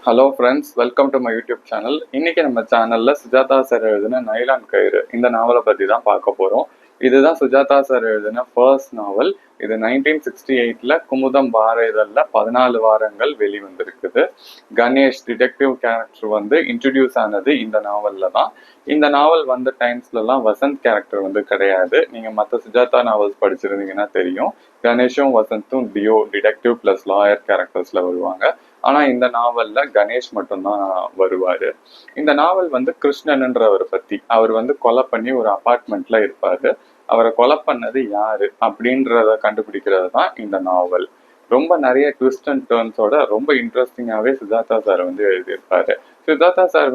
Hello friends, welcome to my YouTube channel. இன்னைக்கு நம்ம சேனல்ல சுஜாதா சார் எழுதின நைலான் கயிறு இந்த நாவலை பற்றி தான் பார்க்க போகிறோம். இதுதான் சுஜாதா சார் எழுதின ஃபர்ஸ்ட் நாவல். இது 1968ல் குமுதம் வார இதழில் 14 வாரங்கள் வெளிவந்திருக்குது. கணேஷ் டிடெக்டிவ் கேரக்டர் இன்ட்ரடியூஸ் ஆனது இந்த நாவலில் தான். இந்த நாவல் வந்த டைம்ஸ்லலாம் வசந்த் கேரக்டர் கிடையாது. நீங்கள் மற்ற சுஜாதா நாவல்ஸ் படிச்சிருந்தீங்கன்னா தெரியும். கணேஷும் வசந்தும் டிடெக்டிவ் ப்ளஸ் லாயர் கேரக்டர்ஸில் வருவாங்க. ஆனா இந்த நாவல்ல கணேஷ் மட்டும்தான் வருவாரு. இந்த நாவல் கிருஷ்ணன்ன்றவர் பத்தி. அவர் கொலை பண்ணி ஒரு அபார்ட்மெண்ட்ல இருப்பாரு. அவரை கொலை பண்ணது யாரு அப்படின்றத கண்டுபிடிக்கிறது தான் இந்த நாவல். ரொம்ப நிறைய ட்விஸ்ட் அண்ட் டர்ன்ஸோட ரொம்ப இன்ட்ரெஸ்டிங்காவே சுஜாதா சார் எழுதியிருப்பாரு. சுஜாதா சார்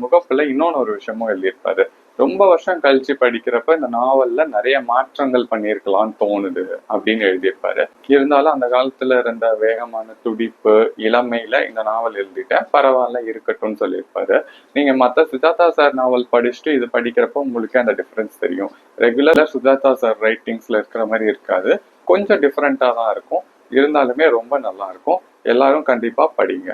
முகப்புல இன்னொன்னு ஒரு விஷயமும் எழுதியிருப்பாரு. ரொம்ப வருஷம் கழிச்சு படிக்கிறப்ப இந்த நாவல்ல நிறைய மாற்றங்கள் பண்ணியிருக்கலாம்னு தோணுது அப்படின்னு எழுதியிருப்பாரு. இருந்தாலும் அந்த காலத்துல இருந்த வேகமான துடிப்பு இளமையில இந்த நாவல் எழுதிட்டேன், பரவாயில்ல இருக்கட்டும்னு சொல்லியிருப்பாரு. நீங்க மற்ற சுஜாதா சார் நாவல் படிச்சுட்டு இது படிக்கிறப்ப உங்களுக்கு அந்த டிஃபரன்ஸ் தெரியும். ரெகுலரா சுஜாதா சார் ரைட்டிங்ஸ்ல இருக்கிற மாதிரி இருக்காது, கொஞ்சம் டிஃப்ரெண்டா தான் இருக்கும். இருந்தாலுமே ரொம்ப நல்லா இருக்கும். எல்லாரும் கண்டிப்பா படிங்க.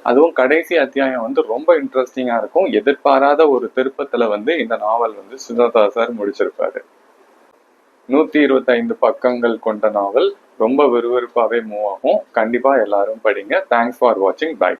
அதுவும் கடைசி அத்தியாயம் ரொம்ப இன்ட்ரெஸ்டிங்கா இருக்கும். எதிர்பாராத ஒரு திருப்பத்துல இந்த நாவல் சுஜாதா சார் முடிச்சிருப்பாரு. 125 பக்கங்கள் கொண்ட நாவல். ரொம்ப விறுவிறுப்பாவே மூவ் ஆகும். கண்டிப்பா எல்லாரும் படிங்க. தேங்க்ஸ் ஃபார் வாட்சிங். பை.